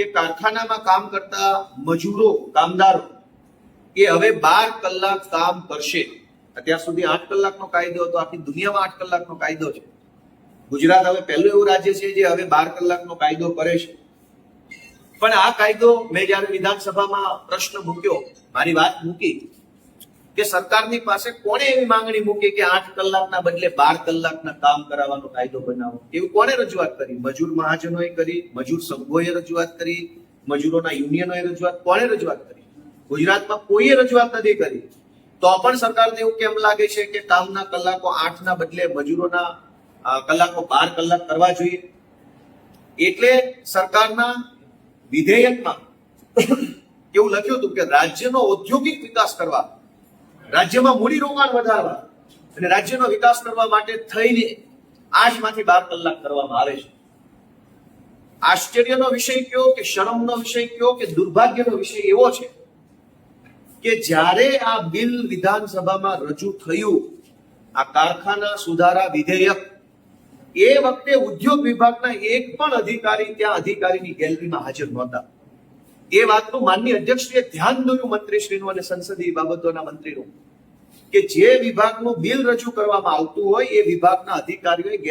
કે કારખાનામાં કામ કરતા મજૂરો કામદારો એ હવે 12 કલાક કામ કરશે। અત્યાર સુધી 8 કલાકનો કાયદો હતો, આખી દુનિયામાં 8 કલાકનો કાયદો છે। ગુજરાત હવે પહેલું એવું રાજ્ય છે જે હવે 12 કલાકનો કાયદો કરે છે। પણ આ કાયદો મેં જ્યારે વિધાનસભામાં પ્રશ્ન મૂક્યો, મારી વાત મૂકી કે સરકારની પાસે કોણે એવી માંગણી મૂકી કે 8 કલાકના બદલે 12 કલાકના કામ કરાવવાનો કાયદો બનાવો? એવું કોણે રજૂઆત કરી? મજૂર મહાજનોએ કરી, મજૂર સંઘોએ રજૂઆત કરી, મજૂરોના યુનિયનોએ રજૂઆત, કોણે રજૂઆત કરી? ગુજરાતમાં કોઈએ રજૂઆત નથી કરી। તો પણ સરકારને એવું કેમ લાગે છે કે કામના કલાકો 8 ના બદલે મજૂરોના કલાકો 12 કલાક કરવા જોઈએ? એટલે સરકારના વિધેયકમાં એવું લખ્યું હતું કે રાજ્યનો ઔદ્યોગિક વિકાસ કરવા, રાજ્યમાં મૂડીરોકાણ વધારવા અને રાજ્યનો વિકાસ કરવા માટે થઈને 8 માંથી 12 કલાક કરવામાં આવે છે। આશ્ચર્યનો વિષય કયો કે શરમનો વિષય કયો કે દુર્ભાગ્યનો વિષય એવો છે કે જ્યારે આ બિલ વિધાનસભામાં રજૂ થયું, આ કારખાના સુધારા વિધેયક, એ વખતે ઉદ્યોગ વિભાગના એક પણ અધિકારી ત્યાં અધિકારીની ગેલેરીમાં હાજર નહોતા। એ વાતનું માનનીય અધ્યક્ષશ્રીએ ધ્યાન દોર્યું મંત્રીશ્રીનું અને સંસદીય બાબતોના મંત્રીનું કે જે વિભાગનું બિલ રજૂ કરવામાં આવતું હોય એ વિભાગના અધિકારીઓએ